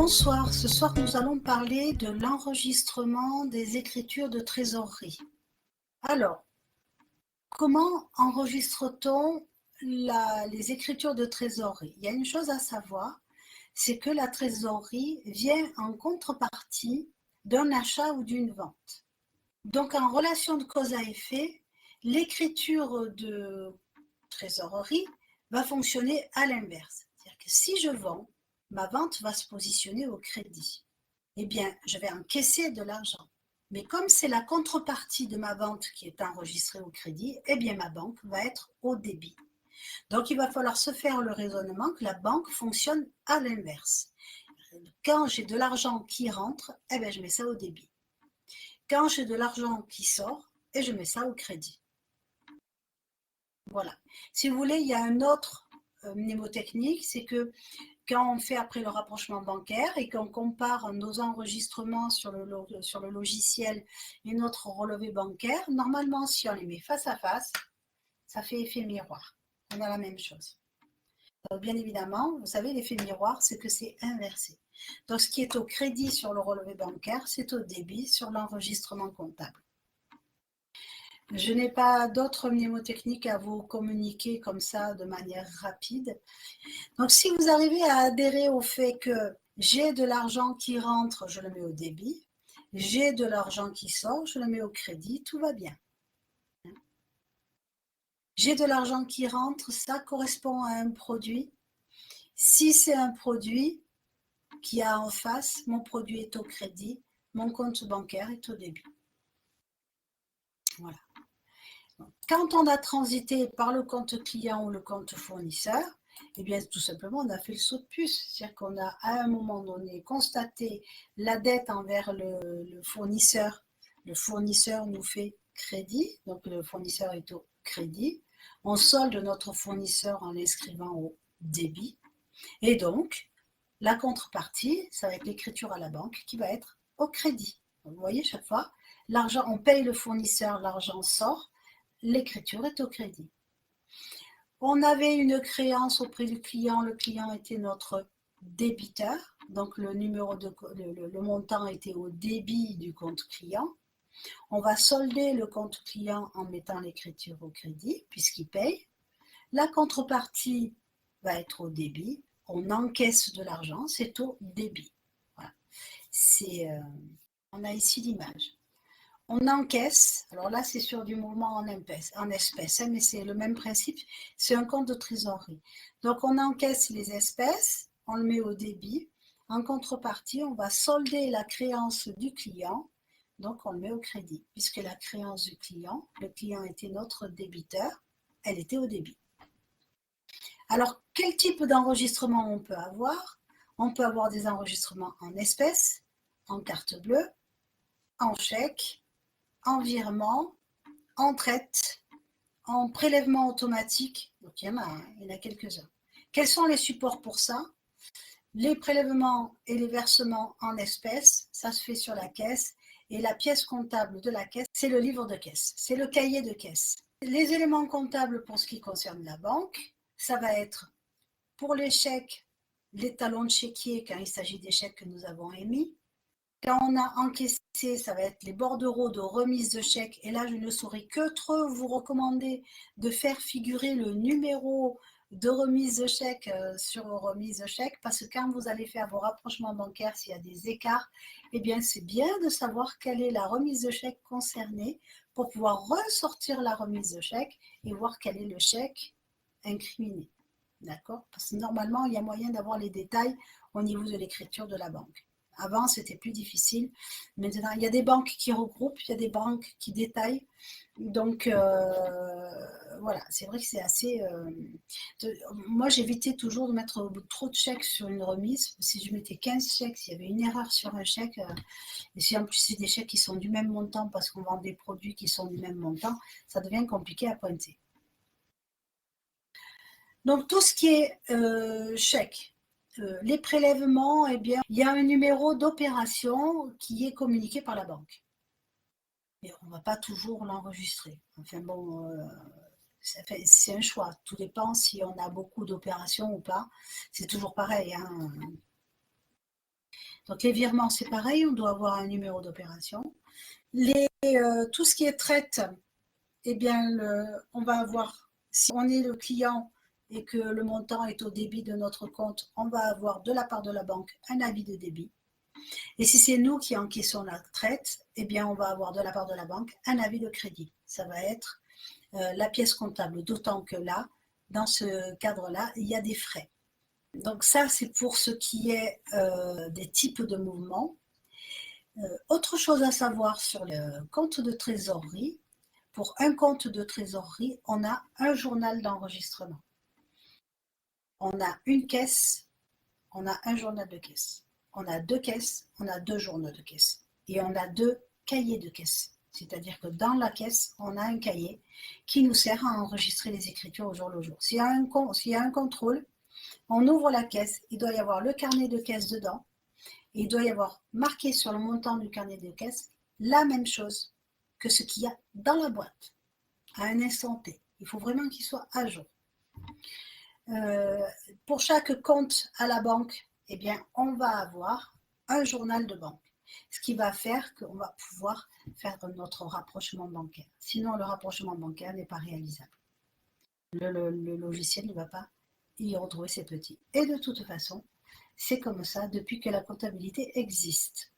Bonsoir, ce soir nous allons parler de l'enregistrement des écritures de trésorerie. Alors, comment enregistre-t-on les écritures de trésorerie? Il y a une chose à savoir, c'est que la trésorerie vient en contrepartie d'un achat ou d'une vente. Donc en relation de cause à effet, l'écriture de trésorerie va fonctionner à l'inverse. C'est-à-dire que si je vends, ma vente va se positionner au crédit. Eh bien, je vais encaisser de l'argent. Mais comme c'est la contrepartie de ma vente qui est enregistrée au crédit, eh bien ma banque va être au débit. Donc il va falloir se faire le raisonnement que la banque fonctionne à l'inverse. Quand j'ai de l'argent qui rentre, eh bien je mets ça au débit. Quand j'ai de l'argent qui sort, et je mets ça au crédit. Voilà. Si vous voulez, il y a un autre mnémotechnique, c'est que quand on fait après le rapprochement bancaire et qu'on compare nos enregistrements sur le logiciel et notre relevé bancaire, normalement, si on les met face à face, ça fait effet miroir. On a la même chose. Donc, bien évidemment, vous savez, l'effet miroir, c'est que c'est inversé. Donc, ce qui est au crédit sur le relevé bancaire, c'est au débit sur l'enregistrement comptable. Je n'ai pas d'autres mnémotechniques à vous communiquer comme ça de manière rapide. Donc, si vous arrivez à adhérer au fait que j'ai de l'argent qui rentre, je le mets au débit, j'ai de l'argent qui sort, je le mets au crédit, tout va bien. J'ai de l'argent qui rentre, ça correspond à un produit. Si c'est un produit qui a en face, mon produit est au crédit, mon compte bancaire est au débit. Voilà. Quand on a transité par le compte client ou le compte fournisseur, eh bien, tout simplement, on a fait le saut de puce. C'est-à-dire qu'on a, à un moment donné, constaté la dette envers le fournisseur. Le fournisseur nous fait crédit, donc le fournisseur est au crédit. On solde notre fournisseur en l'inscrivant au débit. Et donc, la contrepartie, ça va être l'écriture à la banque qui va être au crédit. Donc, vous voyez, chaque fois, l'argent, on paye le fournisseur, l'argent sort, l'écriture est au crédit. On avait une créance auprès du client, le client était notre débiteur, donc le montant était au débit du compte client. On va solder le compte client en mettant l'écriture au crédit, puisqu'il paye. La contrepartie va être au débit. On encaisse de l'argent, c'est au débit. Voilà. On a ici l'image. On encaisse, alors là c'est sur du mouvement en espèces, mais c'est le même principe, c'est un compte de trésorerie. Donc on encaisse les espèces, on le met au débit, en contrepartie on va solder la créance du client, donc on le met au crédit, puisque la créance du client, le client était notre débiteur, elle était au débit. Alors quel type d'enregistrement on peut avoir? On peut avoir des enregistrements en espèces, en carte bleue, en chèque, en virement, en traite, en prélèvement automatique. Donc il y en a quelques-uns. Quels sont les supports pour ça? Les prélèvements et les versements en espèces, ça se fait sur la caisse. Et la pièce comptable de la caisse, c'est le livre de caisse, c'est le cahier de caisse. Les éléments comptables pour ce qui concerne la banque, ça va être pour les chèques, les talons de chéquier quand il s'agit des chèques que nous avons émis. Quand on a encaissé, ça va être les bordereaux de remise de chèque. Et là, je ne saurais que trop vous recommander de faire figurer le numéro de remise de chèque sur remise de chèque, parce que quand vous allez faire vos rapprochements bancaires, s'il y a des écarts, eh bien, c'est bien de savoir quelle est la remise de chèque concernée pour pouvoir ressortir la remise de chèque et voir quel est le chèque incriminé. D'accord? Parce que normalement, il y a moyen d'avoir les détails au niveau de l'écriture de la banque. Avant, c'était plus difficile. Maintenant, il y a des banques qui regroupent, il y a des banques qui détaillent. Donc, voilà, c'est vrai que c'est assez... moi, j'évitais toujours de mettre trop de chèques sur une remise. Si je mettais 15 chèques, s'il y avait une erreur sur un chèque, et si en plus c'est des chèques qui sont du même montant parce qu'on vend des produits qui sont du même montant, ça devient compliqué à pointer. Donc, tout ce qui est chèque, les prélèvements, eh bien, il y a un numéro d'opération qui est communiqué par la banque. Mais on ne va pas toujours l'enregistrer. Enfin bon, c'est un choix. Tout dépend si on a beaucoup d'opérations ou pas. C'est toujours pareil. Hein. Donc les virements, c'est pareil, on doit avoir un numéro d'opération. Tout ce qui est traite, eh bien, on va avoir, si on est le client et que le montant est au débit de notre compte, on va avoir de la part de la banque un avis de débit. Et si c'est nous qui encaissons la traite, eh bien, on va avoir de la part de la banque un avis de crédit. Ça va être la pièce comptable, d'autant que là, dans ce cadre-là, il y a des frais. Donc ça, c'est pour ce qui est des types de mouvements. Autre chose à savoir sur le compte de trésorerie, pour un compte de trésorerie, on a un journal d'enregistrement. On a une caisse, on a un journal de caisse. On a deux caisses, on a deux journaux de caisse. Et on a deux cahiers de caisse. C'est-à-dire que dans la caisse, on a un cahier qui nous sert à enregistrer les écritures au jour le jour. S'il y a un contrôle, on ouvre la caisse, il doit y avoir le carnet de caisse dedans, et il doit y avoir marqué sur le montant du carnet de caisse la même chose que ce qu'il y a dans la boîte, à un instant T. Il faut vraiment qu'il soit à jour. Pour chaque compte à la banque, eh bien, on va avoir un journal de banque, ce qui va faire qu'on va pouvoir faire notre rapprochement bancaire. Sinon, le rapprochement bancaire n'est pas réalisable. Le logiciel ne va pas y retrouver ses petits. Et de toute façon, c'est comme ça depuis que la comptabilité existe.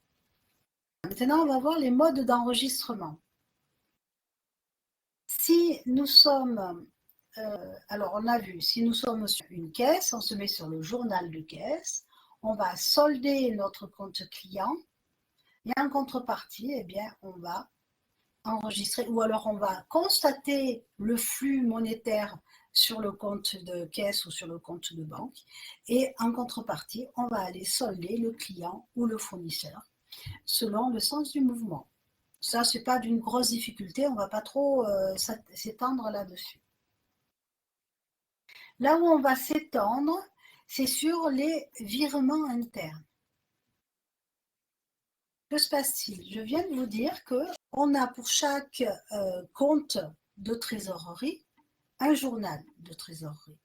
Maintenant, on va voir les modes d'enregistrement. Si nous sommes, alors on a vu, si nous sommes sur une caisse, on se met sur le journal de caisse, on va solder notre compte client et en contrepartie, eh bien, on va enregistrer ou alors on va constater le flux monétaire sur le compte de caisse ou sur le compte de banque et en contrepartie, on va aller solder le client ou le fournisseur selon le sens du mouvement. Ça, ce n'est pas d'une grosse difficulté, on ne va pas trop s'étendre là-dessus. Là où on va s'étendre, c'est sur les virements internes. Que se passe-t-il? Je viens de vous dire qu'on a pour chaque compte de trésorerie un journal de trésorerie.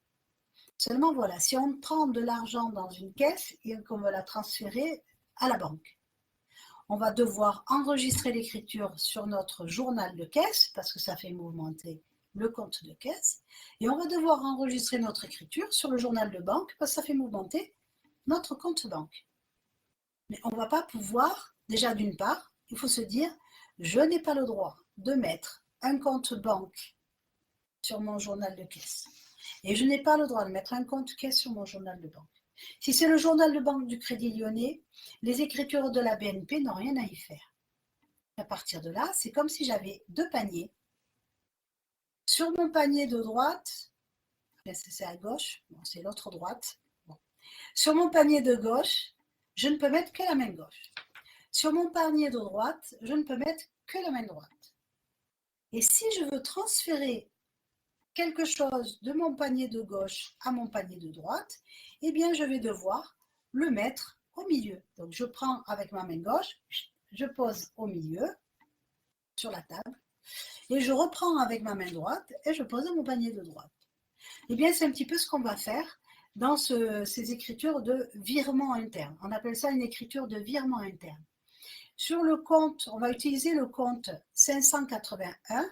Seulement voilà, si on prend de l'argent dans une caisse et qu'on veut la transférer à la banque, on va devoir enregistrer l'écriture sur notre journal de caisse parce que ça fait mouvementer le compte de caisse et on va devoir enregistrer notre écriture sur le journal de banque parce que ça fait mouvementer notre compte banque. Mais on ne va pas pouvoir, déjà d'une part, il faut se dire, je n'ai pas le droit de mettre un compte banque sur mon journal de caisse. Et je n'ai pas le droit de mettre un compte caisse sur mon journal de banque. Si c'est le journal de banque du Crédit Lyonnais, les écritures de la BNP n'ont rien à y faire. À partir de là, c'est comme si j'avais deux paniers. Sur mon panier de droite, c'est à gauche, bon, c'est l'autre droite. Bon. Sur mon panier de gauche, je ne peux mettre que la main gauche. Sur mon panier de droite, je ne peux mettre que la main droite. Et si je veux transférer quelque chose de mon panier de gauche à mon panier de droite, eh bien, je vais devoir le mettre au milieu. Donc, je prends avec ma main gauche, je pose au milieu, sur la table, et je reprends avec ma main droite et je pose dans mon panier de droite. Eh bien, c'est un petit peu ce qu'on va faire dans ces écritures de virement interne. On appelle ça une écriture de virement interne. Sur le compte, on va utiliser le compte 581,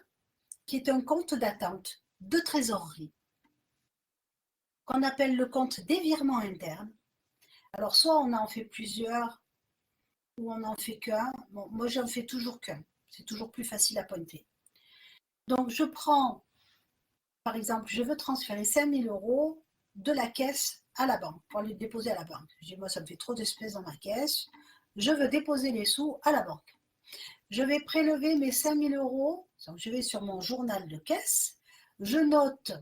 qui est un compte d'attente de trésorerie, qu'on appelle le compte des virements internes. Alors, soit on en fait plusieurs, ou on n'en fait qu'un. Bon, moi, j'en fais toujours qu'un. C'est toujours plus facile à pointer. Donc, je prends, par exemple, je veux transférer 5 000 € de la caisse à la banque, pour les déposer à la banque. Je dis, moi, ça me fait trop d'espèces dans ma caisse. Je veux déposer les sous à la banque. Je vais prélever mes 5 000 €. Donc, je vais sur mon journal de caisse. Je note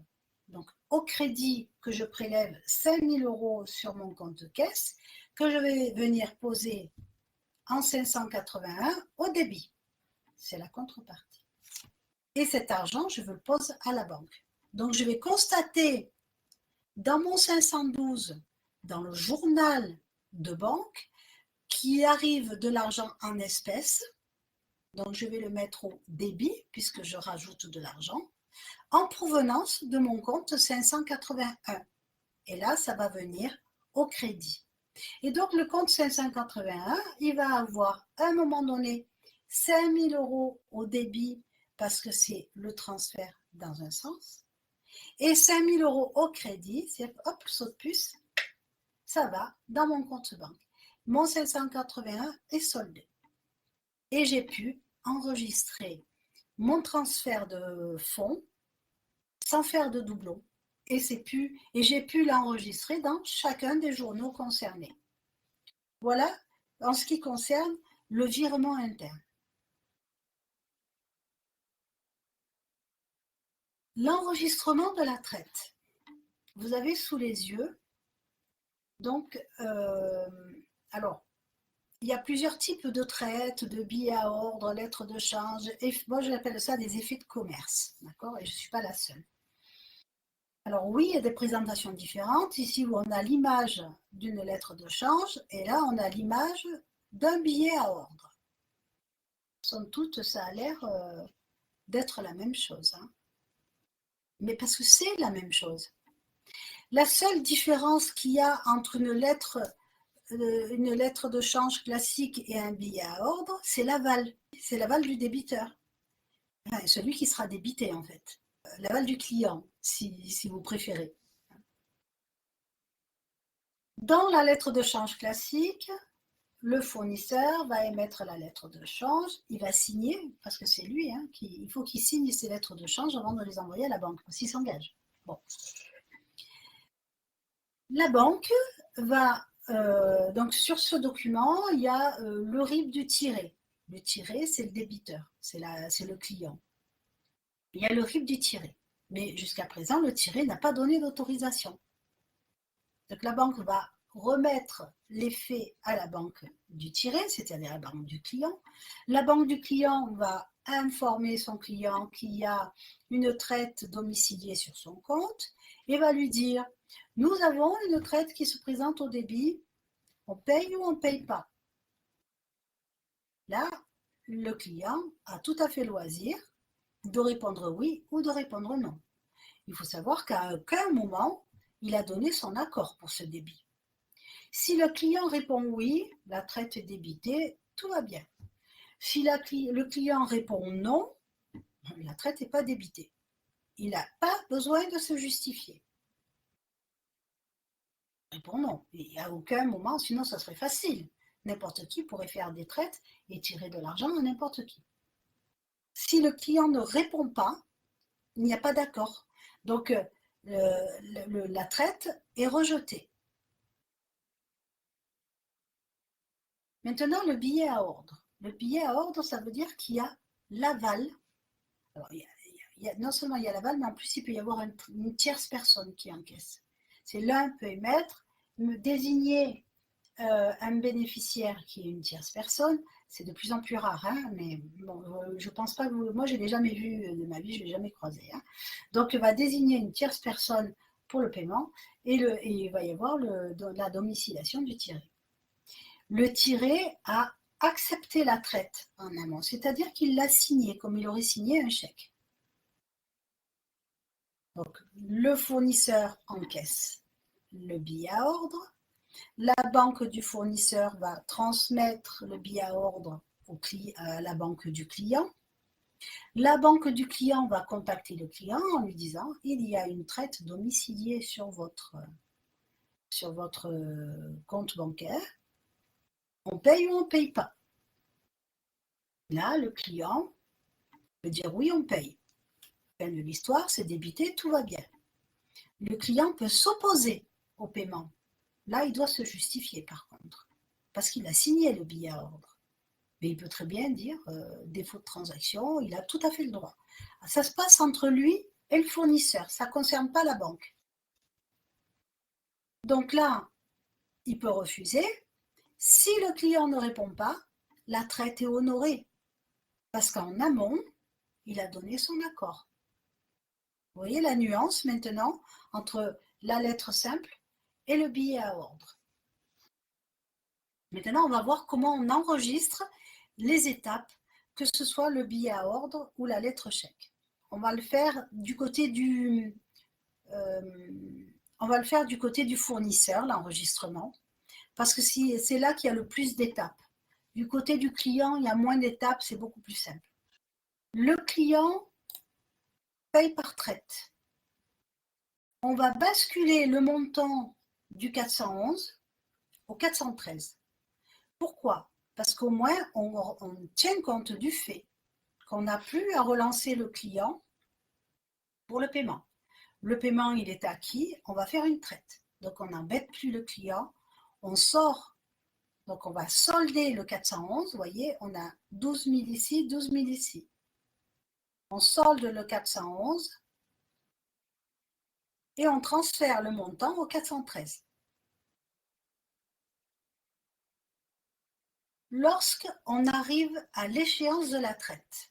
donc au crédit que je prélève 5 000 € sur mon compte de caisse, que je vais venir poser en 581 au débit. C'est la contrepartie. Et cet argent, je le pose à la banque. Donc, je vais constater dans mon 512, dans le journal de banque, qu'il arrive de l'argent en espèces. Donc, je vais le mettre au débit, puisque je rajoute de l'argent, en provenance de mon compte 581. Et là, ça va venir au crédit. Et donc, le compte 581, il va avoir à un moment donné 5 000 € au débit parce que c'est le transfert dans un sens et 5 000 € au crédit, c'est hop, saut de puce, ça va dans mon compte banque. Mon 581 est soldé. Et j'ai pu enregistrer mon transfert de fonds sans faire de doublons. Et j'ai pu l'enregistrer dans chacun des journaux concernés. Voilà en ce qui concerne le virement interne. L'enregistrement de la traite. Vous avez sous les yeux, donc, alors, il y a plusieurs types de traites, de billets à ordre, lettres de change. Et moi, j'appelle ça des effets de commerce, d'accord? Et je ne suis pas la seule. Alors oui, il y a des présentations différentes. Ici, où on a l'image d'une lettre de change, et là, on a l'image d'un billet à ordre. Somme toute, ça a l'air d'être la même chose. Hein. Mais parce que c'est la même chose. La seule différence qu'il y a entre une lettre de change classique et un billet à ordre, c'est l'aval. C'est l'aval du débiteur. Enfin, celui qui sera débité, en fait. L'aval du client, si vous préférez. Dans la lettre de change classique, le fournisseur va émettre la lettre de change, il va signer, parce que c'est lui, hein, il faut qu'il signe ces lettres de change avant de les envoyer à la banque, parce qu'il s'engage. Bon. La banque va, donc sur ce document, il y a le RIB du tiré. Le tiré, c'est le débiteur, c'est le client. Il y a le RIB du tiré. Mais jusqu'à présent, le tiré n'a pas donné d'autorisation. Donc la banque va remettre les faits à la banque du tiré, c'est-à-dire à la banque du client. La banque du client va informer son client qu'il y a une traite domiciliée sur son compte et va lui dire « Nous avons une traite qui se présente au débit, on paye ou on ne paye pas ?» Là, le client a tout à fait loisir de répondre oui ou de répondre non. Il faut savoir qu'à aucun moment, il a donné son accord pour ce débit. Si le client répond oui, la traite est débitée, tout va bien. Si le client répond non, la traite n'est pas débitée. Il n'a pas besoin de se justifier. Il répond non. Et à aucun moment, sinon ça serait facile. N'importe qui pourrait faire des traites et tirer de l'argent à n'importe qui. Si le client ne répond pas, il n'y a pas d'accord. Donc, la traite est rejetée. Maintenant, le billet à ordre. Le billet à ordre, ça veut dire qu'il y a l'aval. Alors, non seulement il y a l'aval, mais en plus, il peut y avoir une tierce personne qui encaisse. C'est l'un peut émettre, désigner un bénéficiaire qui est une tierce personne. C'est de plus en plus rare, hein, mais bon, je pense pas que moi, je ne l'ai jamais vu de ma vie, je ne l'ai jamais croisé. Hein. Donc, il va désigner une tierce personne pour le paiement et il va y avoir la domiciliation du tiré. Le tiré a accepté la traite en amont, c'est-à-dire qu'il l'a signé comme il aurait signé un chèque. Donc, le fournisseur encaisse le billet à ordre, la banque du fournisseur va transmettre le billet à ordre à la banque du client. La banque du client va contacter le client en lui disant « Il y a une traite domiciliée sur votre compte bancaire. On paye ou on ne paye pas ?» Là, le client peut dire « Oui, on paye. » Fin de l'histoire, c'est débité, tout va bien. Le client peut s'opposer au paiement. Là, il doit se justifier par contre, parce qu'il a signé le billet à ordre. Mais il peut très bien dire défaut de transaction, il a tout à fait le droit. Ça se passe entre lui et le fournisseur, ça ne concerne pas la banque. Donc là, il peut refuser. Si le client ne répond pas, la traite est honorée, parce qu'en amont, il a donné son accord. Vous voyez la nuance maintenant entre la lettre simple et le billet à ordre. Maintenant, on va voir comment on enregistre les étapes, que ce soit le billet à ordre ou la lettre chèque. On va le faire du côté du fournisseur, l'enregistrement, parce que c'est là qu'il y a le plus d'étapes. Du côté du client, il y a moins d'étapes, c'est beaucoup plus simple. Le client paye par traite. On va basculer le montant du 411 au 413. Pourquoi? Parce qu'au moins, on tient compte du fait qu'on n'a plus à relancer le client pour le paiement. Le paiement, il est acquis, on va faire une traite. Donc, on n'embête plus le client, on sort. Donc, on va solder le 411, vous voyez, on a 12 000 ici, 12 000 ici. On solde le 411 et on transfère le montant au 413. Lorsqu'on arrive à l'échéance de la traite,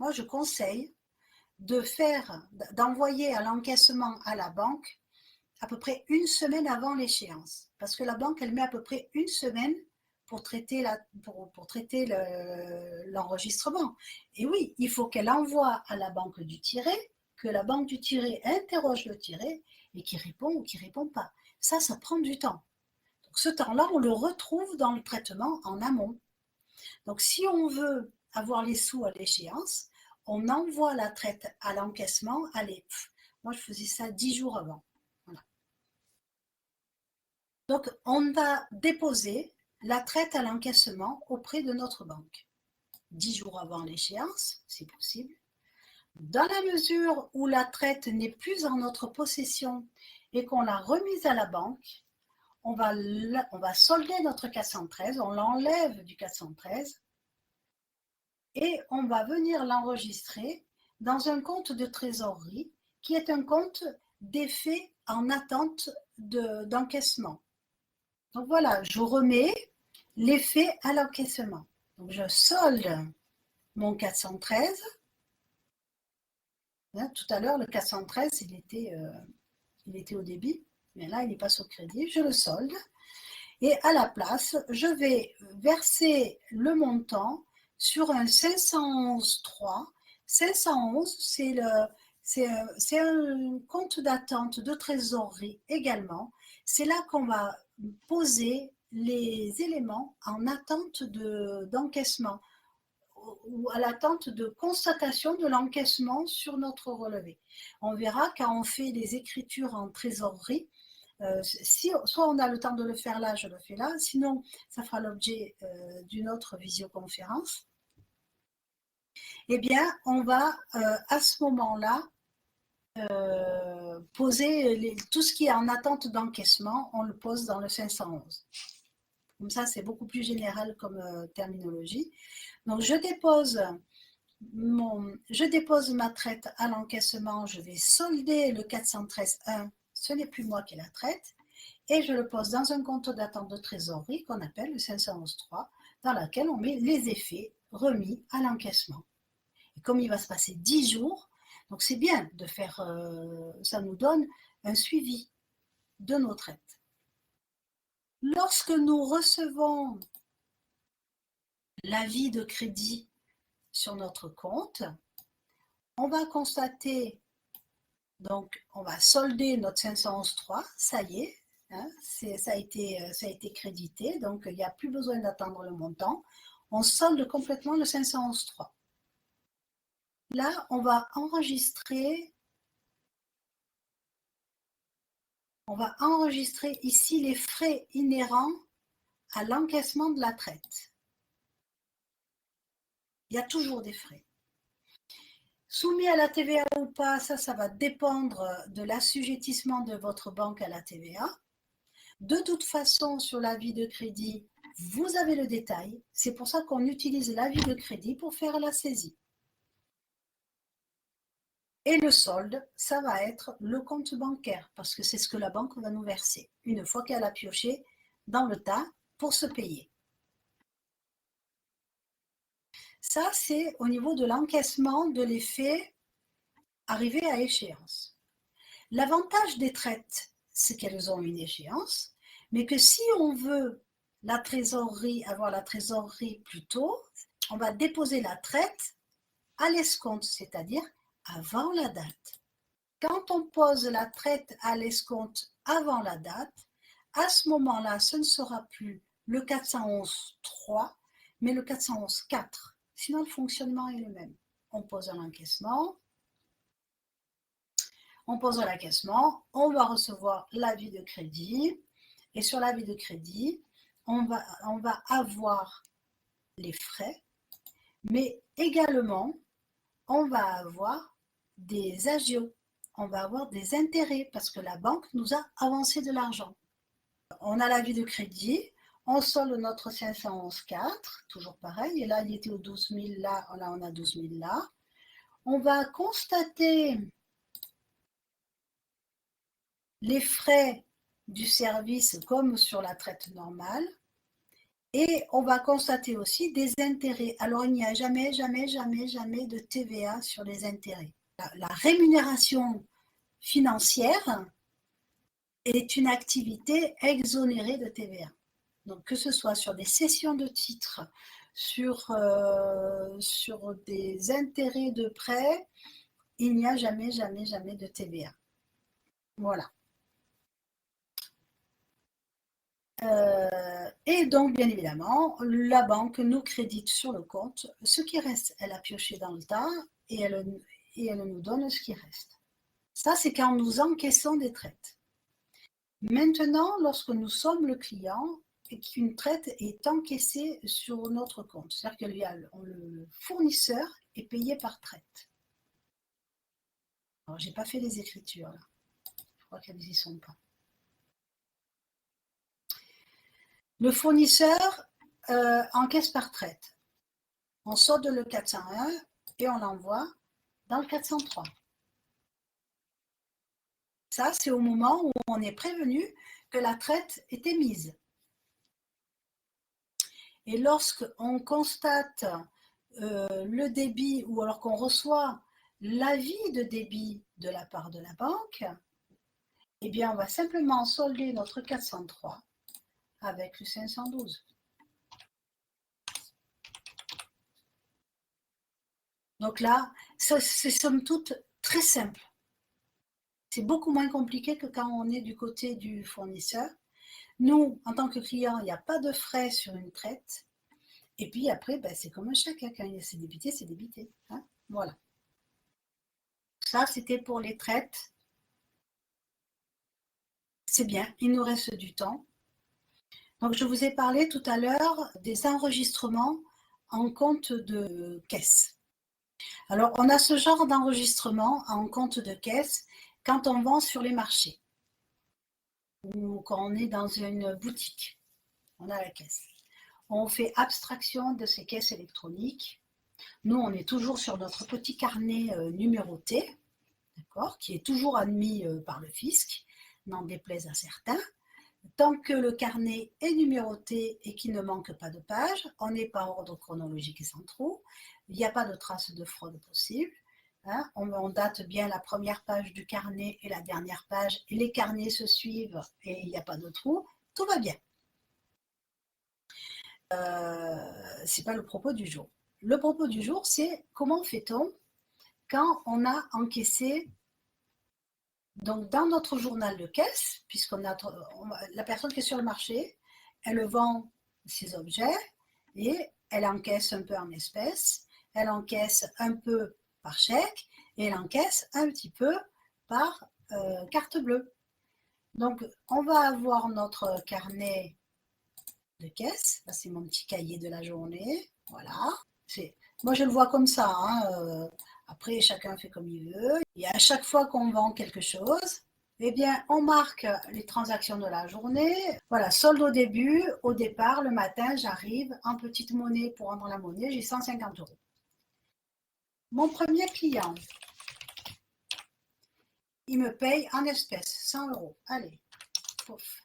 moi, je conseille d'envoyer à l'encaissement à la banque à peu près une semaine avant l'échéance. Parce que la banque, elle met à peu près une semaine pour traiter l'enregistrement. Et oui, il faut qu'elle envoie à la banque du tiré, que la banque du tiré interroge le tiré et qui répond ou qui ne répond pas. Ça prend du temps. Donc ce temps-là, on le retrouve dans le traitement en amont. Donc si on veut avoir les sous à l'échéance, on envoie la traite à l'encaissement. Allez, moi je faisais ça 10 jours avant. Voilà. Donc on va déposer la traite à l'encaissement auprès de notre banque. 10 jours avant l'échéance, si possible. Dans la mesure où la traite n'est plus en notre possession et qu'on l'a remise à la banque, on va solder notre 413, on l'enlève du 413 et on va venir l'enregistrer dans un compte de trésorerie qui est un compte d'effet en attente d'encaissement. Donc voilà, je remets l'effet à l'encaissement. Donc je solde mon 413. Tout à l'heure, le 413, il était au débit, mais là, il passe au crédit. Je le solde. Et à la place, je vais verser le montant sur un 511.3. 511, c'est un compte d'attente de trésorerie également. C'est là qu'on va poser les éléments en attente d'encaissement ou à l'attente de constatation de l'encaissement sur notre relevé. On verra quand on fait les écritures en trésorerie, soit on a le temps de le faire là, je le fais là, sinon ça fera l'objet d'une autre visioconférence. Eh bien, on va à ce moment-là poser tout ce qui est en attente d'encaissement, on le pose dans le 511. Comme ça, c'est beaucoup plus général comme terminologie. Donc, je dépose ma traite à l'encaissement, je vais solder le 413.1, ce n'est plus moi qui la traite, et je le pose dans un compte d'attente de trésorerie qu'on appelle le 511.3, dans lequel on met les effets remis à l'encaissement. Et comme il va se passer 10 jours, donc c'est bien de faire, ça nous donne un suivi de nos traites. Lorsque nous recevons l'avis de crédit sur notre compte, on va constater, donc on va solder notre 511.3, ça y est, hein, ça a été crédité, donc il n'y a plus besoin d'attendre le montant. On solde complètement le 511.3. Là, on va enregistrer ici les frais inhérents à l'encaissement de la traite. Il y a toujours des frais. Soumis à la TVA ou pas, ça va dépendre de l'assujettissement de votre banque à la TVA. De toute façon, sur l'avis de crédit, vous avez le détail. C'est pour ça qu'on utilise l'avis de crédit pour faire la saisie. Et le solde, ça va être le compte bancaire, parce que c'est ce que la banque va nous verser, une fois qu'elle a pioché dans le tas pour se payer. Ça, c'est au niveau de l'encaissement de l'effet arrivé à échéance. L'avantage des traites, c'est qu'elles ont une échéance, mais que si on veut avoir la trésorerie plus tôt, on va déposer la traite à l'escompte, c'est-à-dire avant la date. Quand on pose la traite à l'escompte avant la date, à ce moment-là, ce ne sera plus le 411.3, mais le 411.4. Sinon, le fonctionnement est le même. On pose un encaissement. On pose l'encaissement, on va recevoir l'avis de crédit. Et sur l'avis de crédit, on va avoir les frais, mais également, on va avoir des agios, on va avoir des intérêts parce que la banque nous a avancé de l'argent. On a l'avis de crédit, on solde notre 511.4, toujours pareil, et là il était au 12 000, là on a 12 000 là. On va constater les frais du service comme sur la traite normale. Et on va constater aussi des intérêts. Alors, il n'y a jamais de TVA sur les intérêts. La rémunération financière est une activité exonérée de TVA. Donc, que ce soit sur des cessions de titres, sur des intérêts de prêt, il n'y a jamais de TVA. Voilà. Et donc, bien évidemment, la banque nous crédite sur le compte. Ce qui reste, elle a pioché dans le tas et elle nous donne ce qui reste. Ça, c'est quand nous encaissons des traites. Maintenant, lorsque nous sommes le client et qu'une traite est encaissée sur notre compte, c'est-à-dire que le fournisseur est payé par traite. Alors, je n'ai pas fait les écritures là. Je crois qu'elles n'y sont pas. Le fournisseur encaisse par traite. On sort de le 401 et on l'envoie dans le 403. Ça, c'est au moment où on est prévenu que la traite est émise. Et lorsqu'on constate le débit ou alors qu'on reçoit l'avis de débit de la part de la banque, eh bien, on va simplement solder notre 403 avec le 512. Donc là, c'est somme toute très simple. C'est beaucoup moins compliqué que quand on est du côté du fournisseur. Nous, en tant que client, il n'y a pas de frais sur une traite. Et puis après, ben, c'est comme un chèque. Hein. Quand c'est débité, c'est débité. Hein. Voilà. Ça, c'était pour les traites. C'est bien, il nous reste du temps. Donc, je vous ai parlé tout à l'heure des enregistrements en compte de caisse. Alors, on a ce genre d'enregistrement en compte de caisse quand on vend sur les marchés ou quand on est dans une boutique. On a la caisse. On fait abstraction de ces caisses électroniques. Nous, on est toujours sur notre petit carnet numéroté, d'accord, qui est toujours admis par le fisc, n'en déplaise à certains. Tant que le carnet est numéroté et qu'il ne manque pas de pages, on n'est pas en ordre chronologique et sans trou, il n'y a pas de trace de fraude possible. Hein, on date bien la première page du carnet et la dernière page, et les carnets se suivent et il n'y a pas de trou, tout va bien. Ce n'est pas le propos du jour. Le propos du jour, c'est comment fait-on quand on a encaissé, donc dans notre journal de caisse, la personne qui est sur le marché, elle vend ses objets et elle encaisse un peu en espèces, elle encaisse un peu par chèque et elle encaisse un petit peu par carte bleue. Donc, on va avoir notre carnet de caisse. Là, c'est mon petit cahier de la journée. Voilà. Moi, je le vois comme ça. Hein. Après, chacun fait comme il veut. Et à chaque fois qu'on vend quelque chose, eh bien, on marque les transactions de la journée. Voilà, solde au début, au départ, le matin, j'arrive en petite monnaie pour rendre la monnaie, j'ai 150 €. Mon premier client, il me paye en espèces, 100 €. Allez, pouf.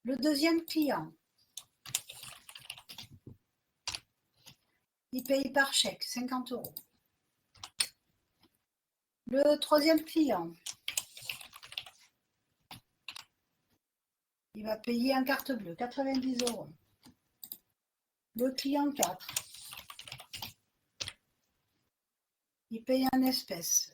Le deuxième client, il paye par chèque, 50 €. Le troisième client, il va payer en carte bleue, 90 €. Le client 4, il paye en espèces.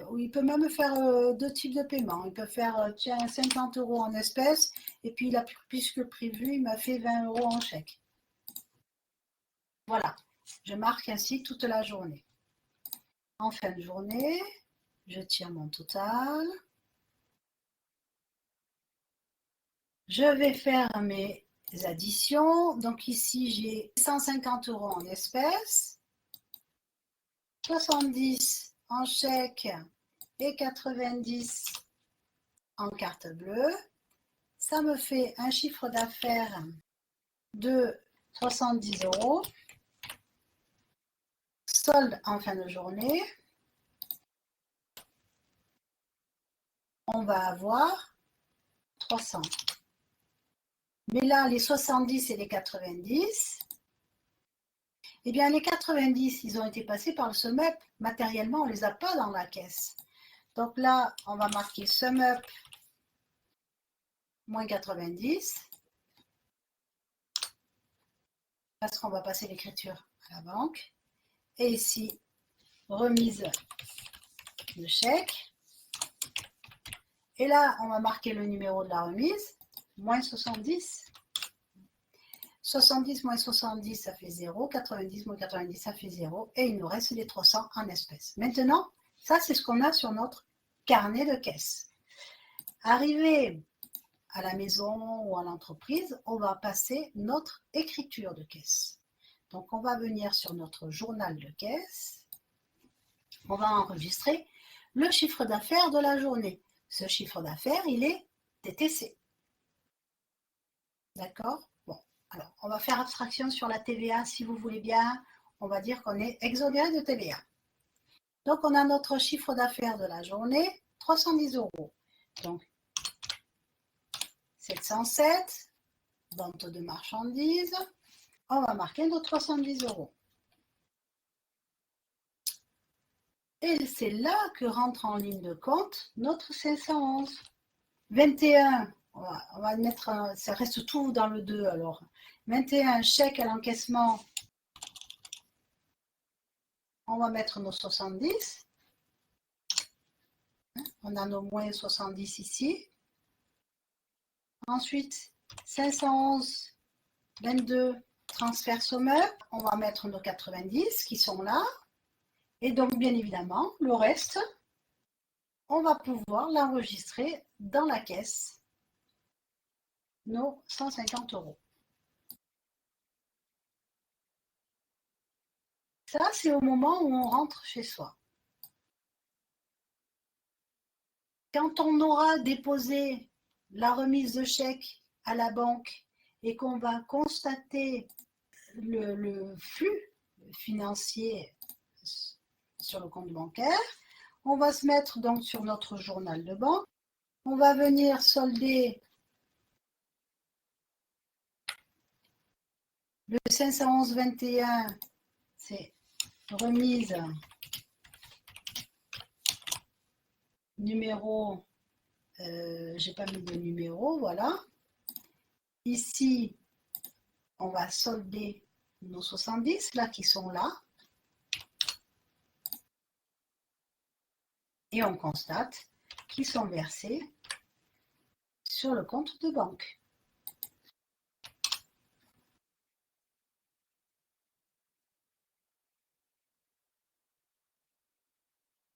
Ou il peut même faire deux types de paiement. Il peut faire 50 € en espèces Et puis, il a plus que prévu, il m'a fait 20 € en chèque. Voilà, je marque ainsi toute la journée. En fin de journée, je tire mon total. Je vais faire mes additions. Donc ici, j'ai 150 € en espèces, 70 en chèque et 90 en carte bleue. Ça me fait un chiffre d'affaires de 70 €. Solde en fin de journée. On va avoir 300. Mais là, les 70 et les 90, eh bien, les 90, ils ont été passés par le SumUp. Matériellement, on ne les a pas dans la caisse. Donc là, on va marquer SumUp moins 90. Parce qu'on va passer l'écriture à la banque. Et ici, remise de chèque. Et là, on va marquer le numéro de la remise, moins 70. 70 moins 70, ça fait 0. 90 moins 90, ça fait 0. Et il nous reste les 300 en espèces. Maintenant, ça, c'est ce qu'on a sur notre carnet de caisse. Arrivé à la maison ou à l'entreprise, on va passer notre écriture de caisse. Donc, on va venir sur notre journal de caisse. On va enregistrer le chiffre d'affaires de la journée. Ce chiffre d'affaires, il est TTC. D'accord? Bon, alors, on va faire abstraction sur la TVA, si vous voulez bien. On va dire qu'on est exonéré de TVA. Donc, on a notre chiffre d'affaires de la journée, 310 €. Donc, 707, vente de marchandises. On va marquer nos 310 €. Et c'est là que rentre en ligne de compte notre 511. 21, on va mettre, ça reste tout dans le 2 alors. 21, chèque à l'encaissement. On va mettre nos 70. On a nos moins 70 ici. Ensuite, 511, 22, transfert SumUp. On va mettre nos 90 qui sont là. Et donc, bien évidemment, le reste, on va pouvoir l'enregistrer dans la caisse. Nos 150 €. Ça, c'est au moment où on rentre chez soi. Quand on aura déposé la remise de chèque à la banque et qu'on va constater le flux financier sur le compte bancaire, on va se mettre donc sur notre journal de banque. On va venir solder le 511,21, c'est remise numéro, j'ai pas mis de numéro, voilà. Ici, on va solder nos 70, là, qui sont là. Et on constate qu'ils sont versés sur le compte de banque.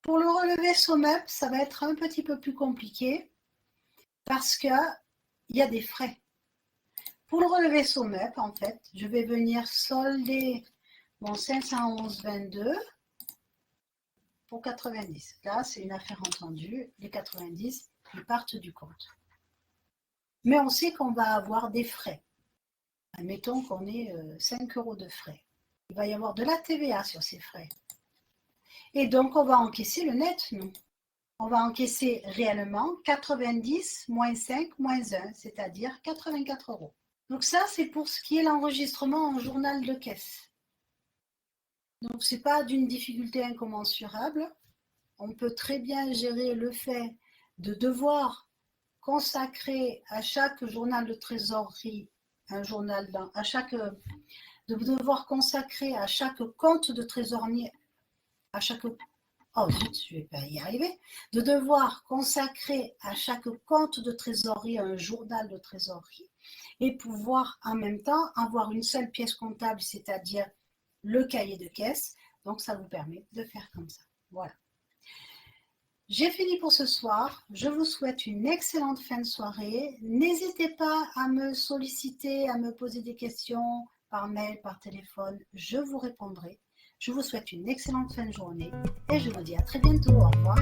Pour le relevé SumUp, ça va être un petit peu plus compliqué parce qu'il y a des frais. Pour le relevé SumUp, en fait, je vais venir solder mon 511,22 pour 90. Là, c'est une affaire entendue. Les 90, ils partent du compte. Mais on sait qu'on va avoir des frais. Admettons qu'on ait 5 € de frais. Il va y avoir de la TVA sur ces frais. Et donc, on va encaisser le net, nous. On va encaisser réellement 90 moins 5 moins 1, c'est-à-dire 84 €. Donc ça, c'est pour ce qui est l'enregistrement en journal de caisse. Donc, ce n'est pas d'une difficulté incommensurable. On peut très bien gérer le fait de devoir consacrer à chaque journal de trésorerie un journal de devoir consacrer à chaque compte de trésorerie, à chaque oh zut, je ne vais pas y arriver, de devoir consacrer à chaque compte de trésorerie un journal de trésorerie et pouvoir en même temps avoir une seule pièce comptable, c'est-à-dire le cahier de caisse. Donc, ça vous permet de faire comme ça. Voilà. J'ai fini pour ce soir. Je vous souhaite une excellente fin de soirée. N'hésitez pas à me solliciter, à me poser des questions par mail, par téléphone. Je vous répondrai. Je vous souhaite une excellente fin de journée et je vous dis à très bientôt. Au revoir.